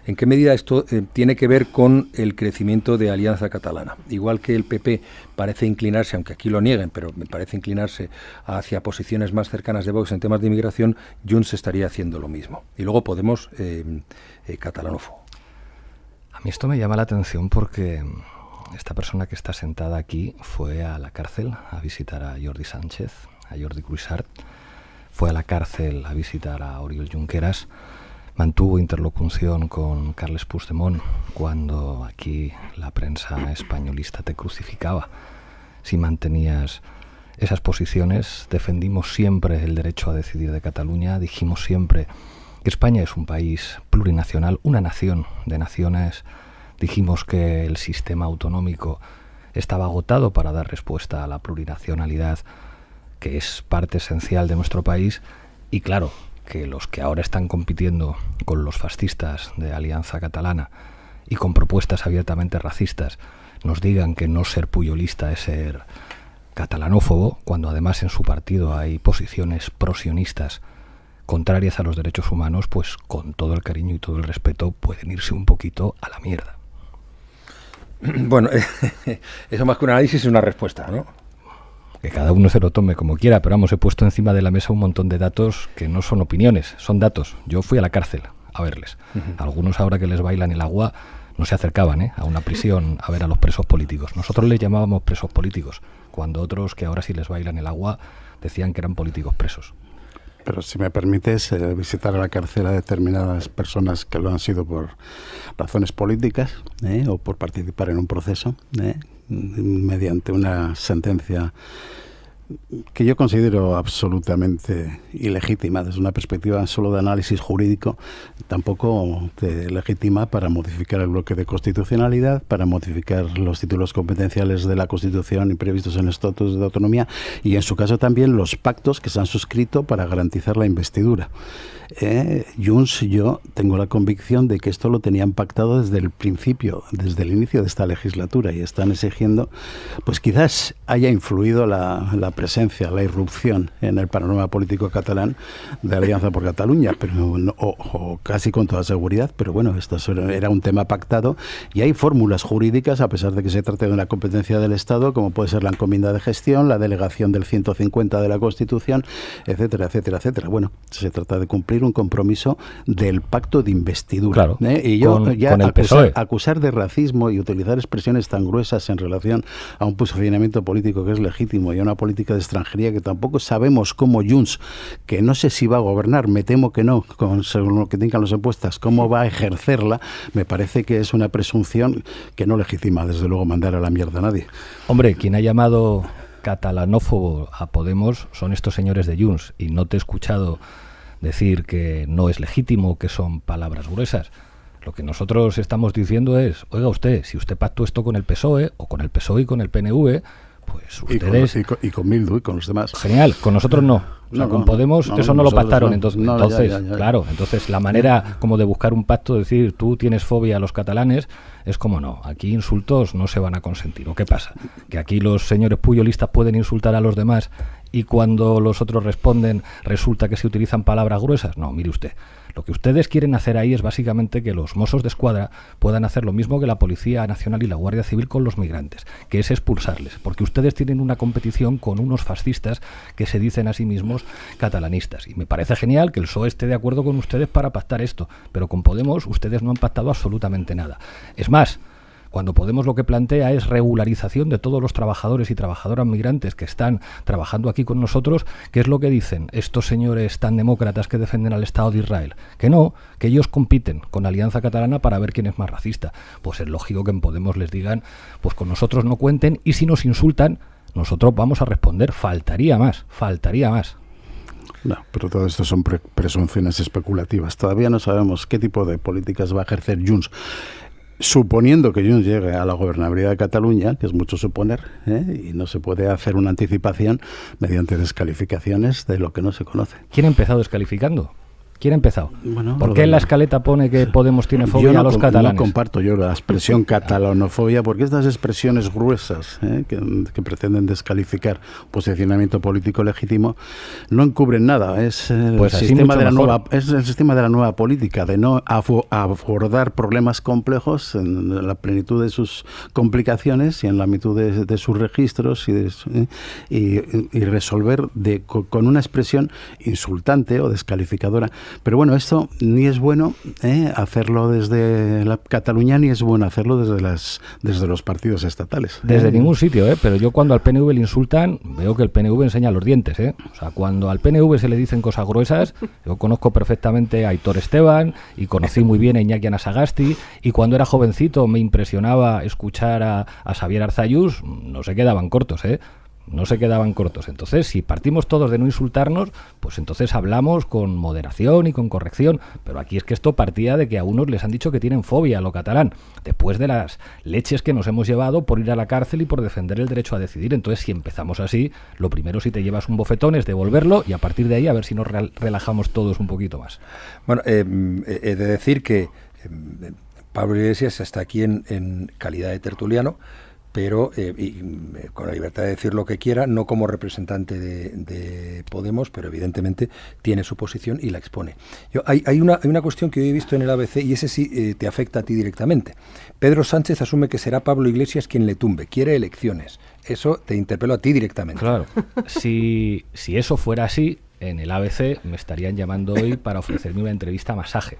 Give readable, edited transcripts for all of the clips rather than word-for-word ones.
¿En qué medida esto tiene que ver con el crecimiento de Alianza Catalana? Igual que el PP parece inclinarse, aunque aquí lo nieguen, pero me parece inclinarse hacia posiciones más cercanas de Vox en temas de inmigración, Junts estaría haciendo lo mismo. Y luego Podemos catalanófobo. A mí esto me llama la atención porque esta persona que está sentada aquí fue a la cárcel a visitar a Jordi Sánchez, a Jordi Cuixart, fue a la cárcel a visitar a Oriol Junqueras, mantuvo interlocución con Carles Puigdemont cuando aquí la prensa españolista te crucificaba si mantenías esas posiciones. Defendimos siempre el derecho a decidir de Cataluña, dijimos siempre que España es un país plurinacional, una nación de naciones. Dijimos que el sistema autonómico estaba agotado para dar respuesta a la plurinacionalidad, que es parte esencial de nuestro país, y claro, que los que ahora están compitiendo con los fascistas de Alianza Catalana y con propuestas abiertamente racistas nos digan que no ser puyolista es ser catalanófobo, cuando además en su partido hay posiciones prosionistas contrarias a los derechos humanos, pues con todo el cariño y todo el respeto pueden irse un poquito a la mierda. Bueno, eso más que un análisis es una respuesta, ¿no? Que cada uno se lo tome como quiera, pero vamos, he puesto encima de la mesa un montón de datos que no son opiniones, son datos. Yo fui a la cárcel a verles. Algunos ahora que les bailan el agua no se acercaban a una prisión a ver a los presos políticos. Nosotros les llamábamos presos políticos, cuando otros que ahora sí les bailan el agua decían que eran políticos presos. Pero si me permites visitar a la cárcel a determinadas personas que lo han sido por razones políticas o por participar en un proceso mediante una sentencia que yo considero absolutamente ilegítima desde una perspectiva solo de análisis jurídico, tampoco legítima para modificar el bloque de constitucionalidad, para modificar los títulos competenciales de la Constitución y previstos en los estatutos de autonomía y en su caso también los pactos que se han suscrito para garantizar la investidura. Junts, yo tengo la convicción de que esto lo tenían pactado desde el principio, desde el inicio de esta legislatura, y están exigiendo, pues quizás haya influido la presencia, la irrupción en el panorama político catalán de Alianza por Cataluña, pero o casi con toda seguridad, pero bueno, esto era un tema pactado y hay fórmulas jurídicas, a pesar de que se trate de una competencia del Estado, como puede ser la encomienda de gestión, la delegación del 150 de la Constitución, etcétera, etcétera, etcétera. Bueno, se trata de cumplir un compromiso del pacto de investidura. Claro, Y yo con ya el PSOE. acusar de racismo y utilizar expresiones tan gruesas en relación a un posicionamiento político que es legítimo y a una política de extranjería que tampoco sabemos cómo Junts, que no sé si va a gobernar, me temo que no, según lo que tengan los encuestas, cómo va a ejercerla, me parece que es una presunción que no legitima, desde luego, mandar a la mierda a nadie. Hombre, quien ha llamado catalanófobo a Podemos son estos señores de Junts, y no te he escuchado decir que no es legítimo, que son palabras gruesas. Lo que nosotros estamos diciendo es, oiga usted, si usted pactó esto con el PSOE, o con el PSOE y con el PNV, pues ustedes... Y con Bildu y con los demás. Genial, con nosotros no. O sea, con Podemos eso no lo pactaron. Entonces, ya. Claro, entonces la manera como de buscar un pacto, decir tú tienes fobia a los catalanes, es como no, aquí insultos no se van a consentir. ¿O qué pasa? ¿Que aquí los señores puyolistas pueden insultar a los demás y cuando los otros responden resulta que se utilizan palabras gruesas? No, mire usted, lo que ustedes quieren hacer ahí es básicamente que los Mossos de Escuadra puedan hacer lo mismo que la Policía Nacional y la Guardia Civil con los migrantes, que es expulsarles, porque ustedes tienen una competición con unos fascistas que se dicen a sí mismos catalanistas. Y me parece genial que el PSOE esté de acuerdo con ustedes para pactar esto, pero con Podemos ustedes no han pactado absolutamente nada. Es más, cuando Podemos lo que plantea es regularización de todos los trabajadores y trabajadoras migrantes que están trabajando aquí con nosotros, ¿qué es lo que dicen estos señores tan demócratas que defienden al Estado de Israel? Que no, que ellos compiten con Alianza Catalana para ver quién es más racista. Pues es lógico que en Podemos les digan, pues con nosotros no cuenten, y si nos insultan, nosotros vamos a responder. Faltaría más. No, pero todo esto son presunciones especulativas. Todavía no sabemos qué tipo de políticas va a ejercer Junts. Suponiendo que Junts llegue a la gobernabilidad de Cataluña, que es mucho suponer, y no se puede hacer una anticipación mediante descalificaciones de lo que no se conoce. ¿Quién ha empezado descalificando? ¿Quién ha empezado? Bueno, ¿Por qué en la escaleta pone que Podemos tiene fobia a los catalanes? No comparto yo la expresión catalanofobia, porque estas expresiones gruesas que pretenden descalificar posicionamiento político legítimo no encubren nada. Es el sistema de la nueva política, de no abordar problemas complejos en la plenitud de sus complicaciones y en la magnitud de sus registros y resolver con una expresión insultante o descalificadora. Pero bueno, esto ni es bueno hacerlo desde la Cataluña, ni es bueno hacerlo desde los partidos estatales. Desde ningún sitio, pero yo cuando al PNV le insultan, veo que el PNV enseña los dientes. O sea, cuando al PNV se le dicen cosas gruesas, yo conozco perfectamente a Aitor Esteban y conocí muy bien a Iñaki Anasagasti, y cuando era jovencito me impresionaba escuchar a Xavier Arzalluz, no se quedaban cortos, no se quedaban cortos. Entonces, si partimos todos de no insultarnos, pues entonces hablamos con moderación y con corrección. Pero aquí es que esto partía de que a unos les han dicho que tienen fobia a lo catalán, después de las leches que nos hemos llevado por ir a la cárcel y por defender el derecho a decidir. Entonces, si empezamos así, lo primero, si te llevas un bofetón, es devolverlo, y a partir de ahí a ver si nos relajamos todos un poquito más. Bueno, he de decir que Pablo Iglesias está aquí en calidad de tertuliano, pero con la libertad de decir lo que quiera, no como representante de Podemos, pero evidentemente tiene su posición y la expone. Hay una cuestión que yo he visto en el ABC, y ese sí te afecta a ti directamente. Pedro Sánchez asume que será Pablo Iglesias quien le tumbe, quiere elecciones. Eso te interpelo a ti directamente. Claro, si eso fuera así, en el ABC me estarían llamando hoy para ofrecerme una entrevista a Masaje.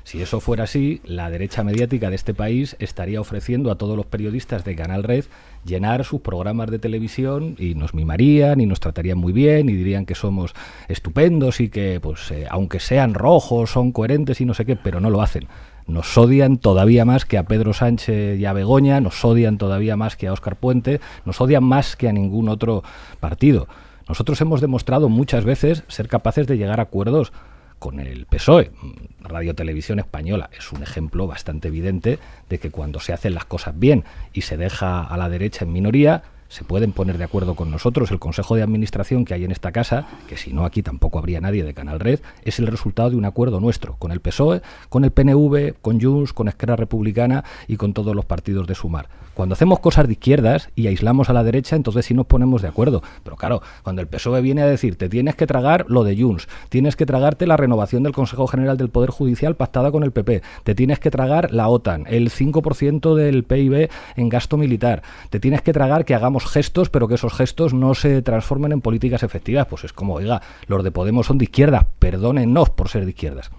Si eso fuera así, la derecha mediática de este país estaría ofreciendo a todos los periodistas de Canal Red llenar sus programas de televisión, y nos mimarían y nos tratarían muy bien y dirían que somos estupendos y que, pues, aunque sean rojos, son coherentes y no sé qué, pero no lo hacen. Nos odian todavía más que a Pedro Sánchez y a Begoña, nos odian todavía más que a Óscar Puente, nos odian más que a ningún otro partido. Nosotros hemos demostrado muchas veces ser capaces de llegar a acuerdos con el PSOE. Radio Televisión Española es un ejemplo bastante evidente de que cuando se hacen las cosas bien y se deja a la derecha en minoría, se pueden poner de acuerdo con nosotros. El Consejo de Administración que hay en esta casa, que si no aquí tampoco habría nadie de Canal Red, es el resultado de un acuerdo nuestro, con el PSOE, con el PNV, con Junts, con Esquerra Republicana y con todos los partidos de Sumar. Cuando hacemos cosas de izquierdas y aislamos a la derecha, entonces sí nos ponemos de acuerdo. Pero claro, cuando el PSOE viene a decir, te tienes que tragar lo de Junts, tienes que tragarte la renovación del Consejo General del Poder Judicial pactada con el PP, te tienes que tragar la OTAN, el 5% del PIB en gasto militar, te tienes que tragar que hagamos gestos, pero que esos gestos no se transformen en políticas efectivas, pues es como, oiga, los de Podemos son de izquierdas, perdónennos por ser de izquierdas.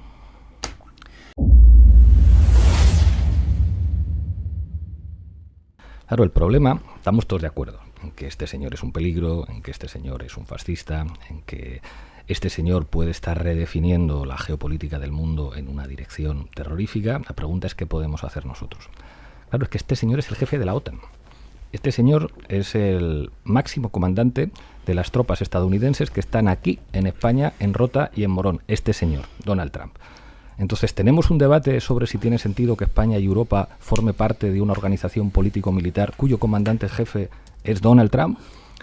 Claro, el problema, estamos todos de acuerdo en que este señor es un peligro, en que este señor es un fascista, en que este señor puede estar redefiniendo la geopolítica del mundo en una dirección terrorífica. La pregunta es qué podemos hacer nosotros. Claro, es que este señor es el jefe de la OTAN. Este señor es el máximo comandante de las tropas estadounidenses que están aquí, en España, en Rota y en Morón. Este señor, Donald Trump. Entonces, ¿tenemos un debate sobre si tiene sentido que España y Europa forme parte de una organización político-militar cuyo comandante jefe es Donald Trump?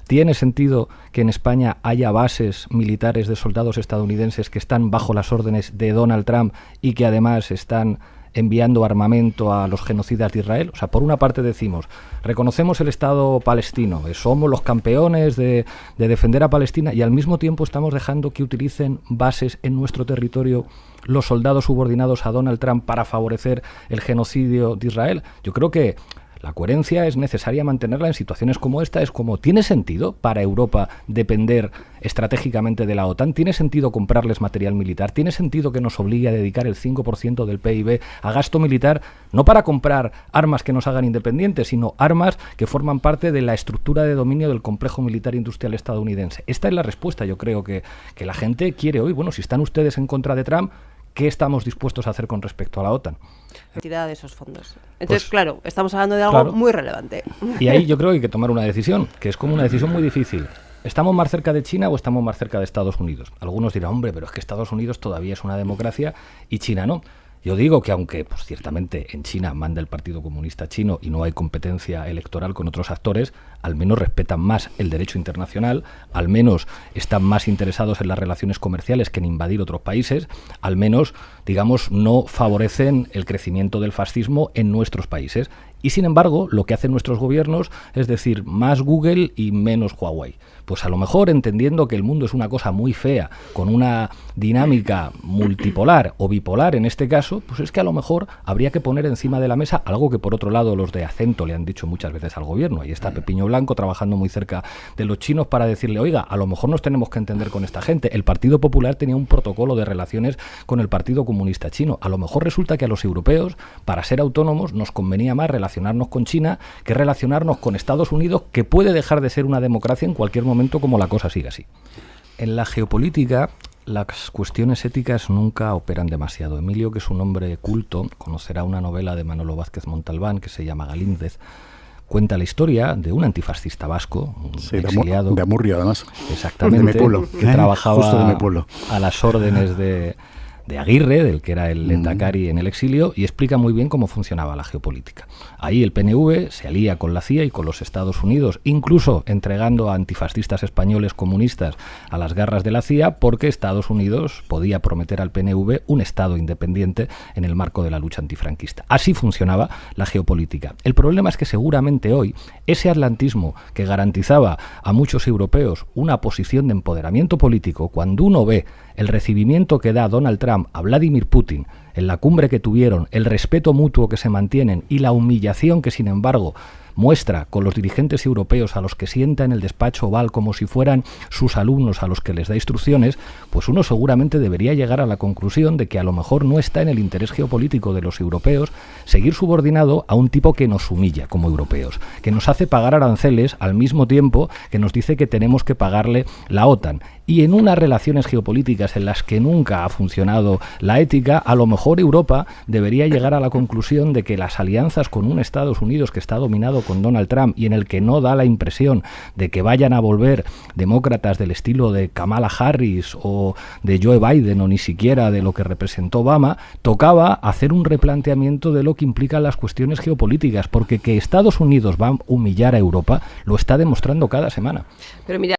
¿Tiene sentido que en España haya bases militares de soldados estadounidenses que están bajo las órdenes de Donald Trump y que además están enviando armamento a los genocidas de Israel? O sea, por una parte decimos, reconocemos el Estado palestino, somos los campeones de defender a Palestina, y al mismo tiempo estamos dejando que utilicen bases en nuestro territorio los soldados subordinados a Donald Trump para favorecer el genocidio de Israel. Yo creo que la coherencia es necesaria mantenerla en situaciones como esta. Es como, ¿tiene sentido para Europa depender estratégicamente de la OTAN? ¿Tiene sentido comprarles material militar? ¿Tiene sentido que nos obligue a dedicar el 5% del PIB a gasto militar, no para comprar armas que nos hagan independientes, sino armas que forman parte de la estructura de dominio del complejo militar industrial estadounidense? Esta es la respuesta, yo creo, que la gente quiere hoy. Bueno, si están ustedes en contra de Trump, ¿qué estamos dispuestos a hacer con respecto a la OTAN? Retirada de esos fondos. Entonces, pues, claro, estamos hablando de algo muy relevante. Y ahí yo creo que hay que tomar una decisión, que es como una decisión muy difícil. ¿Estamos más cerca de China o estamos más cerca de Estados Unidos? Algunos dirán, hombre, pero es que Estados Unidos todavía es una democracia y China no. Yo digo que aunque pues, ciertamente en China manda el Partido Comunista Chino y no hay competencia electoral con otros actores, al menos respetan más el derecho internacional, al menos están más interesados en las relaciones comerciales que en invadir otros países, al menos, digamos, no favorecen el crecimiento del fascismo en nuestros países. Y sin embargo, lo que hacen nuestros gobiernos es decir, más Google y menos Huawei. Pues a lo mejor entendiendo que el mundo es una cosa muy fea, con una dinámica multipolar o bipolar en este caso, pues es que a lo mejor habría que poner encima de la mesa algo que por otro lado los de acento le han dicho muchas veces al gobierno. Ahí está Pepiño Blanco trabajando muy cerca de los chinos para decirle, oiga, a lo mejor nos tenemos que entender con esta gente. El Partido Popular tenía un protocolo de relaciones con el Partido Comunista Chino. A lo mejor resulta que a los europeos, para ser autónomos, nos convenía más relacionarnos con China que relacionarnos con Estados Unidos, que puede dejar de ser una democracia en cualquier momento como la cosa siga así. En la geopolítica, las cuestiones éticas nunca operan demasiado. Emilio, que es un hombre culto, conocerá una novela de Manolo Vázquez Montalbán que se llama Galíndez. Cuenta la historia de un antifascista vasco, un exiliado. De Amurrio, además. Exactamente. De mi pueblo. Que trabajaba justo de mi pueblo. A las órdenes de Aguirre, del que era el Lehendakari en el exilio, y explica muy bien cómo funcionaba la geopolítica. Ahí el PNV se alía con la CIA y con los Estados Unidos, incluso entregando a antifascistas españoles comunistas a las garras de la CIA, porque Estados Unidos podía prometer al PNV un Estado independiente en el marco de la lucha antifranquista. Así funcionaba la geopolítica. El problema es que seguramente hoy ese atlantismo que garantizaba a muchos europeos una posición de empoderamiento político, cuando uno ve el recibimiento que da Donald Trump a Vladimir Putin en la cumbre que tuvieron, el respeto mutuo que se mantienen y la humillación que, sin embargo, muestra con los dirigentes europeos a los que sienta en el despacho oval como si fueran sus alumnos a los que les da instrucciones, pues uno seguramente debería llegar a la conclusión de que a lo mejor no está en el interés geopolítico de los europeos seguir subordinado a un tipo que nos humilla como europeos, que nos hace pagar aranceles al mismo tiempo que nos dice que tenemos que pagarle la OTAN. Y en unas relaciones geopolíticas en las que nunca ha funcionado la ética, a lo mejor Europa debería llegar a la conclusión de que las alianzas con un Estados Unidos que está dominado con Donald Trump y en el que no da la impresión de que vayan a volver demócratas del estilo de Kamala Harris o de Joe Biden o ni siquiera de lo que representó Obama, tocaba hacer un replanteamiento de lo que implican las cuestiones geopolíticas, porque que Estados Unidos va a humillar a Europa lo está demostrando cada semana. Pero mira...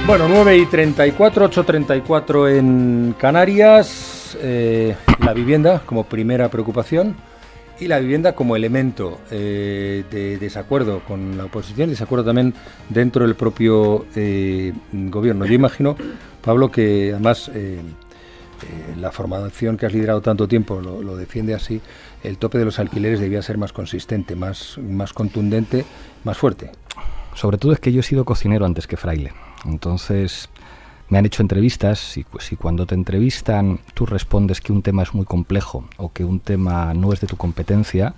Bueno, 9:34, 8:34 en Canarias. La vivienda como primera preocupación y la vivienda como elemento de desacuerdo con la oposición, desacuerdo también dentro del propio gobierno. Yo imagino, Pablo, que además la formación que has liderado tanto tiempo lo defiende así. El tope de los alquileres debía ser más consistente, más contundente, más fuerte. Sobre todo es que yo he sido cocinero antes que fraile. Entonces me han hecho entrevistas y si cuando te entrevistan tú respondes que un tema es muy complejo o que un tema no es de tu competencia,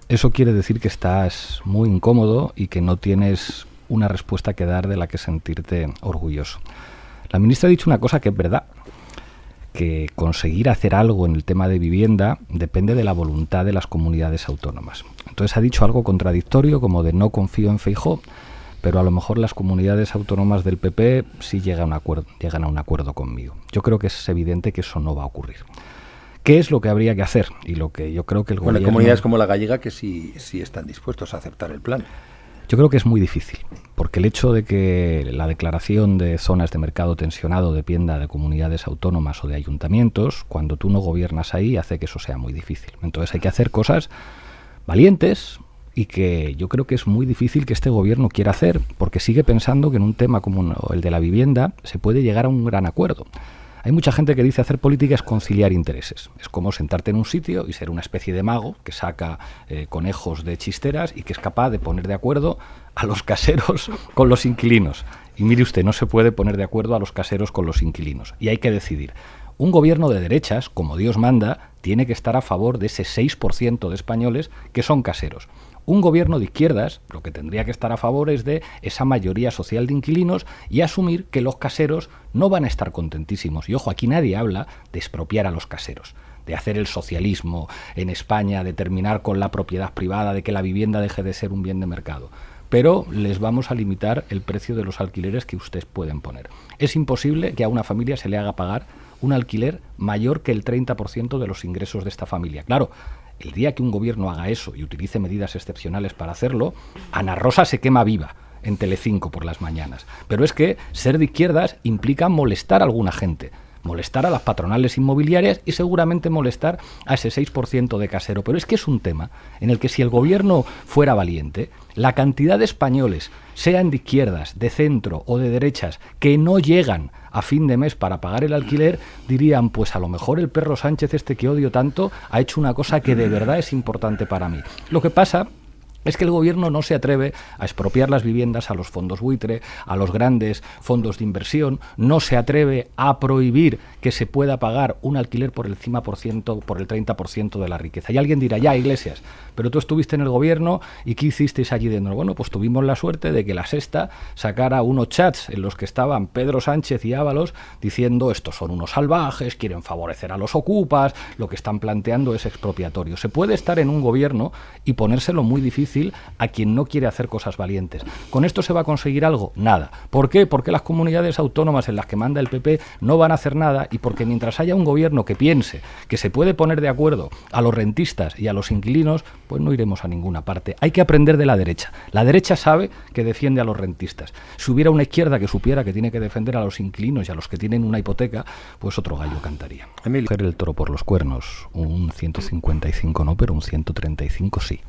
eso quiere decir que estás muy incómodo y que no tienes una respuesta que dar de la que sentirte orgulloso. La ministra ha dicho una cosa que es verdad, que conseguir hacer algo en el tema de vivienda depende de la voluntad de las comunidades autónomas. Entonces ha dicho algo contradictorio como de no confío en Feijóo, pero a lo mejor las comunidades autónomas del PP sí llegan a un acuerdo conmigo. Yo creo que es evidente que eso no va a ocurrir. ¿Qué es lo que habría que hacer? Y lo que yo creo que el gobierno... Hay comunidades como la gallega que sí están dispuestos a aceptar el plan. Yo creo que es muy difícil, porque el hecho de que la declaración de zonas de mercado tensionado dependa de comunidades autónomas o de ayuntamientos, cuando tú no gobiernas ahí, hace que eso sea muy difícil. Entonces hay que hacer cosas valientes y que yo creo que es muy difícil que este gobierno quiera hacer, porque sigue pensando que en un tema como el de la vivienda se puede llegar a un gran acuerdo. Hay mucha gente que dice hacer política es conciliar intereses. Es como sentarte en un sitio y ser una especie de mago que saca conejos de chisteras y que es capaz de poner de acuerdo a los caseros con los inquilinos. Y mire usted, no se puede poner de acuerdo a los caseros con los inquilinos. Y hay que decidir. Un gobierno de derechas, como Dios manda, tiene que estar a favor de ese 6% de españoles que son caseros. Un gobierno de izquierdas lo que tendría que estar a favor es de esa mayoría social de inquilinos y asumir que los caseros no van a estar contentísimos. Y ojo, aquí nadie habla de expropiar a los caseros, de hacer el socialismo en España, de terminar con la propiedad privada, de que la vivienda deje de ser un bien de mercado. pero les vamos a limitar el precio de los alquileres que ustedes pueden poner. Es imposible que a una familia se le haga pagar un alquiler mayor que el 30% de los ingresos de esta familia. Claro, el día que un gobierno haga eso y utilice medidas excepcionales para hacerlo, Ana Rosa se quema viva en Telecinco por las mañanas. Pero es que ser de izquierdas implica molestar a alguna gente, molestar a las patronales inmobiliarias y seguramente molestar a ese 6% de casero. Pero es que es un tema en el que si el gobierno fuera valiente, la cantidad de españoles, sean de izquierdas, de centro o de derechas, que no llegan a fin de mes para pagar el alquiler, dirían, pues a lo mejor el perro Sánchez este que odio tanto ha hecho una cosa que de verdad es importante para mí. Lo que pasa es que el gobierno no se atreve a expropiar las viviendas a los fondos buitre, a los grandes fondos de inversión, no se atreve a prohibir que se pueda pagar un alquiler por el 30% de la riqueza. Y alguien dirá, ya, Iglesias, pero tú estuviste en el gobierno y ¿qué hicisteis allí dentro? Bueno, pues tuvimos la suerte de que La Sexta sacara unos chats en los que estaban Pedro Sánchez y Ábalos diciendo estos son unos salvajes, quieren favorecer a los ocupas, lo que están planteando es expropiatorio. Se puede estar en un gobierno y ponérselo muy difícil a quien no quiere hacer cosas valientes. ¿Con esto se va a conseguir algo? Nada. ¿Por qué? Porque las comunidades autónomas en las que manda el PP no van a hacer nada y porque mientras haya un gobierno que piense que se puede poner de acuerdo a los rentistas y a los inquilinos, pues no iremos a ninguna parte. Hay que aprender de la derecha. La derecha sabe que defiende a los rentistas. Si hubiera una izquierda que supiera que tiene que defender a los inquilinos y a los que tienen una hipoteca, pues otro gallo cantaría. Emilio. Coger el toro por los cuernos, un 155 no, pero un 135 sí.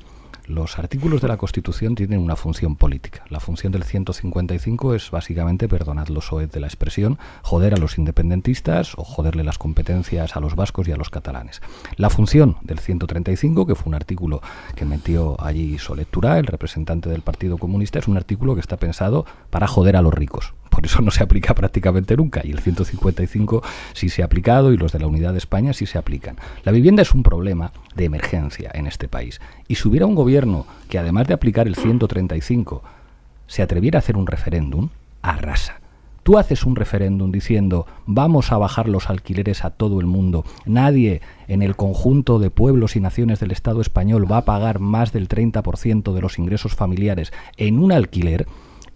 Los artículos de la Constitución tienen una función política. La función del 155 es básicamente, perdonad los soez de la expresión, joder a los independentistas o joderle las competencias a los vascos y a los catalanes. La función del 135, que fue un artículo que metió allí Solet Tura, el representante del Partido Comunista, es un artículo que está pensado para joder a los ricos. Por eso no se aplica prácticamente nunca, y el 155 sí se ha aplicado y los de la Unidad de España sí se aplican. La vivienda es un problema de emergencia en este país, y si hubiera un gobierno que además de aplicar el 135 se atreviera a hacer un referéndum, arrasa. Tú haces un referéndum diciendo vamos a bajar los alquileres a todo el mundo, nadie en el conjunto de pueblos y naciones del Estado español va a pagar más del 30% de los ingresos familiares en un alquiler,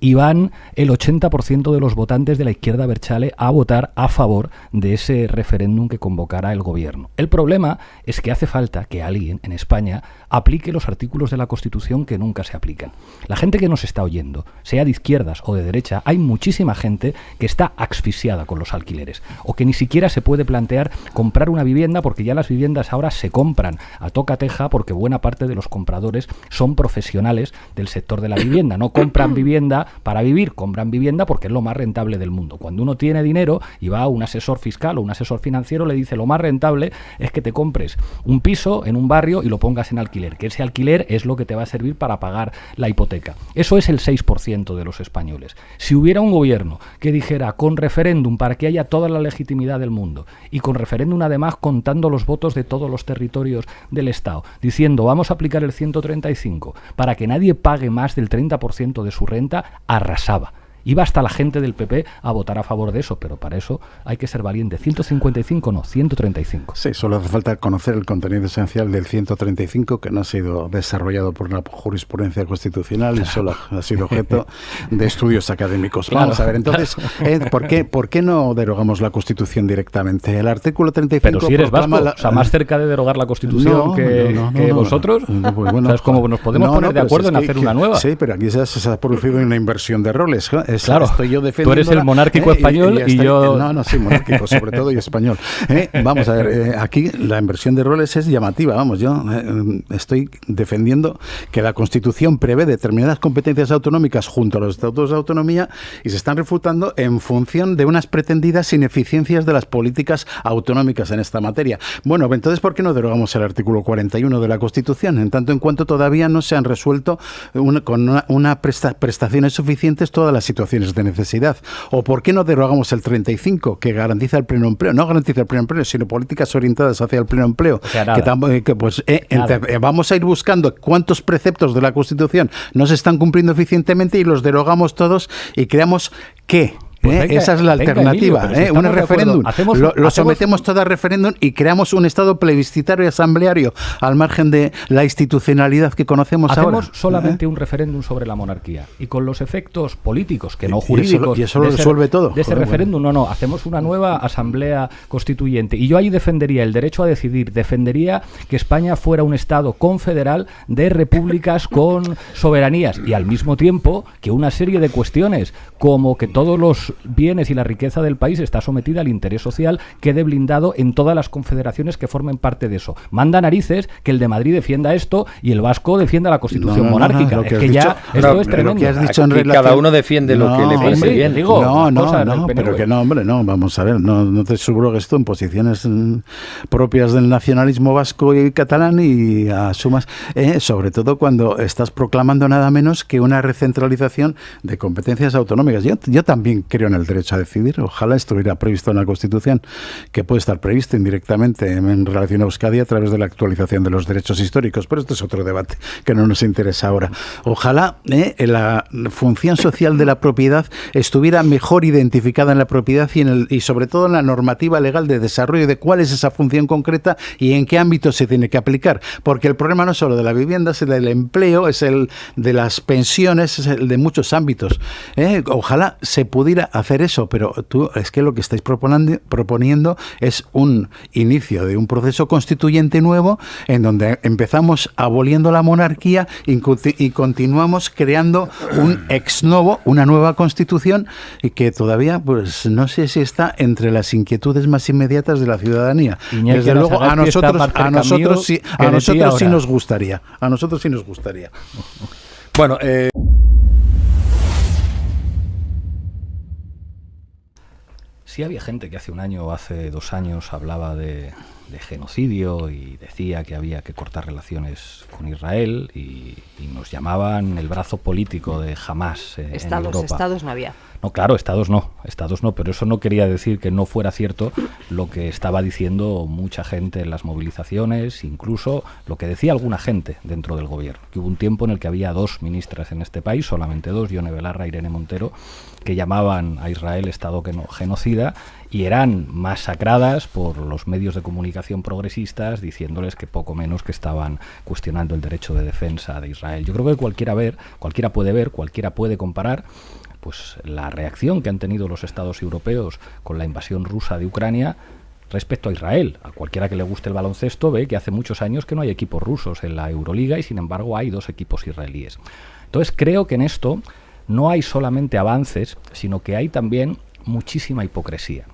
y van el 80% de los votantes de la izquierda abertzale a votar a favor de ese referéndum que convocará el gobierno. El problema es que hace falta que alguien en España aplique los artículos de la Constitución que nunca se aplican. La gente que nos está oyendo, sea de izquierdas o de derecha, hay muchísima gente que está asfixiada con los alquileres o que ni siquiera se puede plantear comprar una vivienda porque ya las viviendas ahora se compran a tocateja porque buena parte de los compradores son profesionales del sector de la vivienda. No compran vivienda para vivir, compran vivienda porque es lo más rentable del mundo. Cuando uno tiene dinero y va a un asesor fiscal o un asesor financiero, le dice lo más rentable es que te compres un piso en un barrio y lo pongas en alquiler, que ese alquiler es lo que te va a servir para pagar la hipoteca. Eso es el 6% de los españoles. Si hubiera un gobierno que dijera con referéndum para que haya toda la legitimidad del mundo y con referéndum además contando los votos de todos los territorios del Estado, diciendo vamos a aplicar el 135 para que nadie pague más del 30% de su renta, arrasaba. Iba hasta la gente del PP a votar a favor de eso, pero para eso hay que ser valiente. 155 no, 135. Sí, solo hace falta conocer el contenido esencial del 135, que no ha sido desarrollado por una jurisprudencia constitucional y solo ha sido objeto de estudios académicos. Claro. Vamos a ver, entonces, ¿por qué no derogamos la Constitución directamente? El artículo 35... Pero si eres vasco, o sea, más cerca de derogar la Constitución que vosotros, pues bueno, ¿sabes cómo nos podemos poner de acuerdo en hacer una nueva? Sí, pero aquí se ha producido una inversión de roles. Claro, estoy yo tú eres el monárquico español y yo... Sí, monárquico, sobre todo y español. Vamos a ver, aquí la inversión de roles es llamativa. Vamos, yo estoy defendiendo que la Constitución prevé determinadas competencias autonómicas junto a los estatutos de autonomía y se están refutando en función de unas pretendidas ineficiencias de las políticas autonómicas en esta materia. Bueno, entonces, ¿por qué no derogamos el artículo 41 de la Constitución? En tanto en cuanto todavía no se han resuelto con una prestaciones suficientes todas las situaciones de necesidad. ¿O por qué no derogamos el 35, que garantiza el pleno empleo? No garantiza el pleno empleo, sino políticas orientadas hacia el pleno empleo. Vamos a ir buscando cuántos preceptos de la Constitución no se están cumpliendo eficientemente y los derogamos todos y creamos ¿qué? Esa es la alternativa, Emilio, si un referéndum. Lo sometemos todo a referéndum y creamos un Estado plebiscitario y asambleario al margen de la institucionalidad que conocemos ahora. Hacemos solamente un referéndum sobre la monarquía y con los efectos políticos, que no jurídicos, y eso lo resuelve todo. De ese referéndum, no, hacemos una nueva asamblea constituyente y yo ahí defendería el derecho a decidir, defendería que España fuera un Estado confederal de repúblicas con soberanías y al mismo tiempo que una serie de cuestiones como que todos los bienes y la riqueza del país está sometida al interés social quede blindado en todas las confederaciones que formen parte de eso. Manda narices que el de Madrid defienda esto y el vasco defienda la constitución monárquica. Es que ya esto es tremendo. Lo que has dicho cada uno defiende lo que le parece bien. Digo, pero que no, hombre, no, vamos a ver, no te subrogues tú en posiciones propias del nacionalismo vasco y catalán y asumas, sobre todo cuando estás proclamando nada menos que una recentralización de competencias autonómicas. Yo también creo en el derecho a decidir, ojalá estuviera previsto en la Constitución, que puede estar previsto indirectamente en relación a Euskadi a través de la actualización de los derechos históricos, pero esto es otro debate que no nos interesa ahora. Ojalá la función social de la propiedad estuviera mejor identificada en la propiedad y sobre todo en la normativa legal de desarrollo de cuál es esa función concreta y en qué ámbito se tiene que aplicar, porque el problema no es solo de la vivienda, es el del empleo, es el de las pensiones, es el de muchos ámbitos. Ojalá se pudiera hacer eso, pero es que lo que estáis proponiendo es un inicio de un proceso constituyente nuevo en donde empezamos aboliendo la monarquía y continuamos creando un ex novo, una nueva constitución y que todavía pues no sé si está entre las inquietudes más inmediatas de la ciudadanía. Desde luego a nosotros sí nos gustaría. A nosotros sí nos gustaría. Bueno, sí había gente que hace un año o hace 2 años hablaba de genocidio y decía que había que cortar relaciones con Israel y nos llamaban el brazo político de Hamás en Europa. Estados no había. No, claro, estados no, pero eso no quería decir que no fuera cierto lo que estaba diciendo mucha gente en las movilizaciones, incluso lo que decía alguna gente dentro del gobierno, que hubo un tiempo en el que había 2 ministras en este país, solamente 2, Yone Belarra e Irene Montero, que llamaban a Israel Estado genocida y eran masacradas por los medios de comunicación progresistas diciéndoles que poco menos que estaban cuestionando el derecho de defensa de Israel. Yo creo que cualquiera puede comparar pues la reacción que han tenido los estados europeos con la invasión rusa de Ucrania respecto a Israel. A cualquiera que le guste el baloncesto ve que hace muchos años que no hay equipos rusos en la Euroliga y sin embargo hay 2 equipos israelíes. Entonces creo que en esto no hay solamente avances, sino que hay también muchísima hipocresía.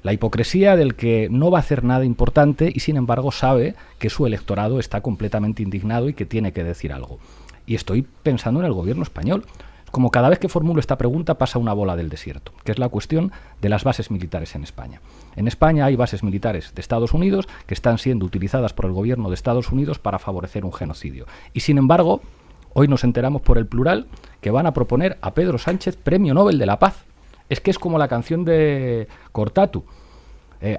La hipocresía del que no va a hacer nada importante y sin embargo sabe que su electorado está completamente indignado y que tiene que decir algo. Y estoy pensando en el gobierno español. Como cada vez que formulo esta pregunta pasa una bola del desierto, que es la cuestión de las bases militares en España. En España hay bases militares de Estados Unidos que están siendo utilizadas por el gobierno de Estados Unidos para favorecer un genocidio. Y sin embargo, hoy nos enteramos por el Plural que van a proponer a Pedro Sánchez Premio Nobel de la Paz. Es que es como la canción de Cortatu.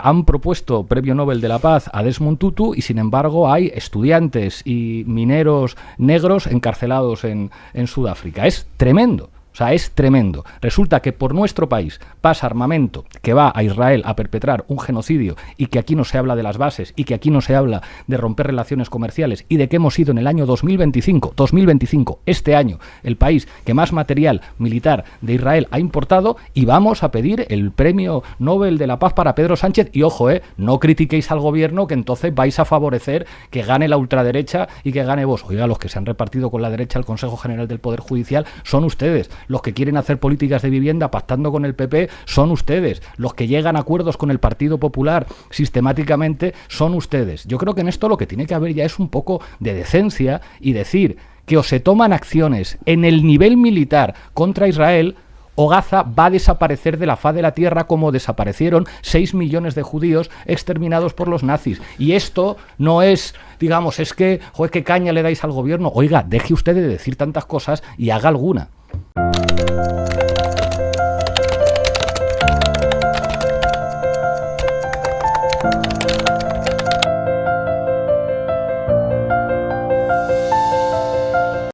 Han propuesto Premio Nobel de la Paz a Desmond Tutu y sin embargo hay estudiantes y mineros negros encarcelados en Sudáfrica. Es tremendo. O sea, es tremendo. Resulta que por nuestro país pasa armamento que va a Israel a perpetrar un genocidio y que aquí no se habla de las bases y que aquí no se habla de romper relaciones comerciales y de que hemos sido en el año 2025, este año, el país que más material militar de Israel ha importado y vamos a pedir el Premio Nobel de la Paz para Pedro Sánchez y ojo, no critiquéis al gobierno que entonces vais a favorecer que gane la ultraderecha y que gane Vox. Oiga, los que se han repartido con la derecha el Consejo General del Poder Judicial son ustedes. Los que quieren hacer políticas de vivienda pactando con el PP son ustedes. Los que llegan a acuerdos con el Partido Popular sistemáticamente son ustedes. Yo creo que en esto lo que tiene que haber ya es un poco de decencia y decir que o se toman acciones en el nivel militar contra Israel o Gaza va a desaparecer de la faz de la tierra como desaparecieron 6 millones de judíos exterminados por los nazis. Y esto no es, digamos, es que, joder, qué caña le dais al gobierno. Oiga, deje usted de decir tantas cosas y haga alguna.